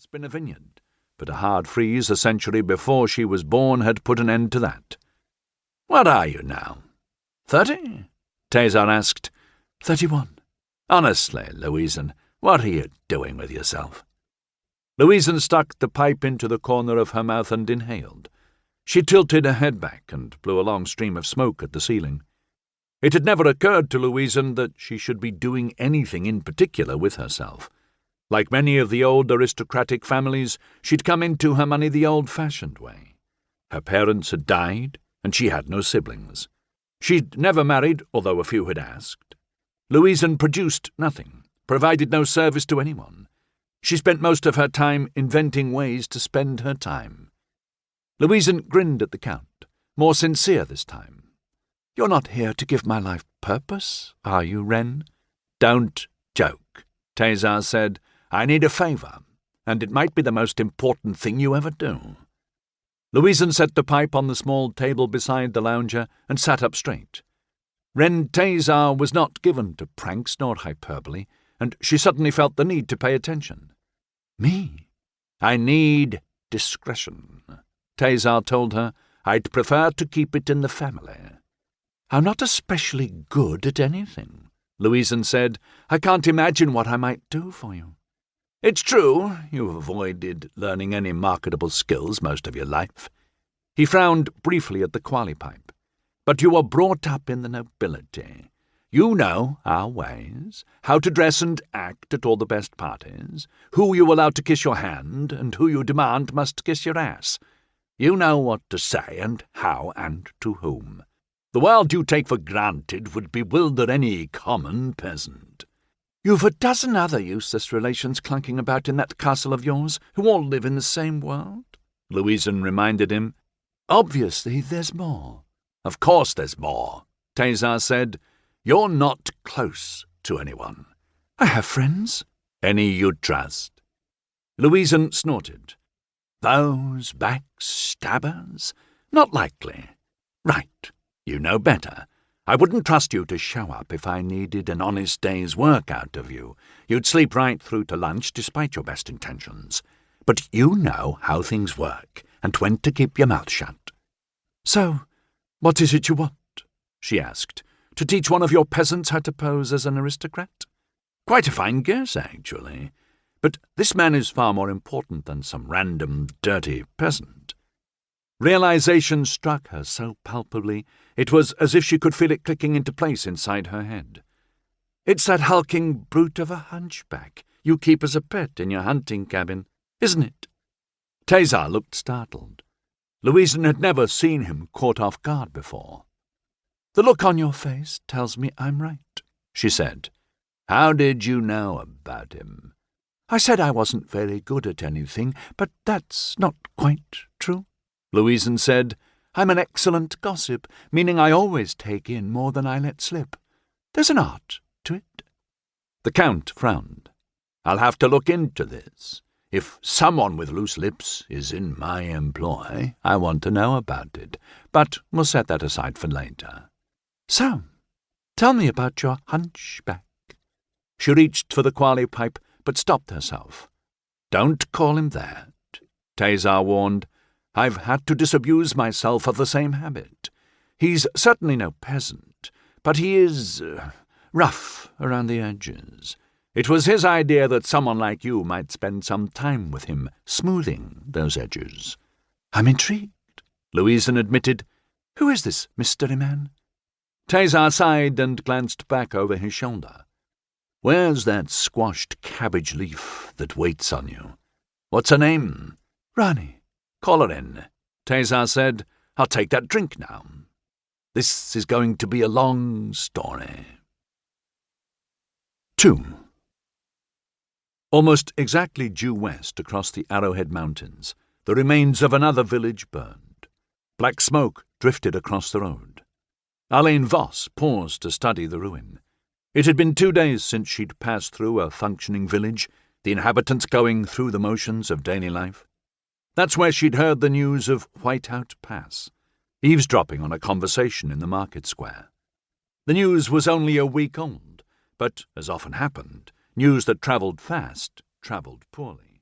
once been a vineyard, but a hard freeze a century before she was born had put an end to that. "What are you now? 30? Tantor asked. 31. "Honestly, Louisen, what are you doing with yourself?" Louisen stuck the pipe into the corner of her mouth and inhaled. She tilted her head back and blew a long stream of smoke at the ceiling. It had never occurred to Louisen that she should be doing anything in particular with herself. Like many of the old aristocratic families, she'd come into her money the old-fashioned way. Her parents had died, and she had no siblings. She'd never married, although a few had asked. Louisen produced nothing, provided no service to anyone. She spent most of her time inventing ways to spend her time. Louisen grinned at the Count, more sincere this time. "You're not here to give my life purpose, are you, Wren?" "Don't joke," Tantor said. "I need a favour, and it might be the most important thing you ever do." Louisen set the pipe on the small table beside the lounger and sat up straight. Wren Tantor was not given to pranks nor hyperbole, and she suddenly felt the need to pay attention. "Me? I need discretion," Tantor told her. "I'd prefer to keep it in the family." "I'm not especially good at anything," Louisen said. "I can't imagine what I might do for you." "It's true, you've avoided learning any marketable skills most of your life." He frowned briefly at the quali pipe. "But you were brought up in the nobility. You know our ways, how to dress and act at all the best parties, who you allow to kiss your hand, and who you demand must kiss your ass. You know what to say and how and to whom. The world you take for granted would bewilder any common peasant." "You've a dozen other useless relations clunking about in that castle of yours, who all live in the same world," Louisen reminded him. "Obviously there's more." "Of course there's more," Tantor said. "You're not close to anyone." "I have friends." "Any you trust?" Louisen snorted. "Those backstabbers? Not likely." "Right. You know better. I wouldn't trust you to show up if I needed an honest day's work out of you. You'd sleep right through to lunch despite your best intentions. But you know how things work and when to keep your mouth shut." "So, what is it you want?" she asked. "To teach one of your peasants how to pose as an aristocrat?" "Quite a fine guess, actually. But this man is far more important than some random, dirty peasant." Realization struck her so palpably, it was as if she could feel it clicking into place inside her head. "It's that hulking brute of a hunchback you keep as a pet in your hunting cabin, isn't it?" Tantor looked startled. Louisen had never seen him caught off guard before. "The look on your face tells me I'm right," she said. "How did you know about him?" "I said I wasn't very good at anything, but that's not quite true," Louisen said. "I'm an excellent gossip, meaning I always take in more than I let slip. There's an art to it." The Count frowned. "I'll have to look into this. If someone with loose lips is in my employ, I want to know about it. But we'll set that aside for later." "So, tell me about your hunchback." She reached for the quali pipe, but stopped herself. "Don't call him that," Tantor warned. "I've had to disabuse myself of the same habit. He's certainly no peasant, but he is rough around the edges. It was his idea that someone like you might spend some time with him, smoothing those edges." "I'm intrigued," Louisen admitted. "Who is this mystery man?" Tantor sighed and glanced back over his shoulder. "Where's that squashed cabbage leaf that waits on you? What's her name?" "Rani." "Call her in," Tantor said. "I'll take that drink now. This is going to be a long story." 2. Almost exactly due west across the Arrowhead Mountains, the remains of another village burned. Black smoke drifted across the road. Arlene Voss paused to study the ruin. It had been 2 days since she'd passed through a functioning village, the inhabitants going through the motions of daily life. That's where she'd heard the news of Whiteout Pass, eavesdropping on a conversation in the market square. The news was only a week old, but, as often happened, news that travelled fast travelled poorly.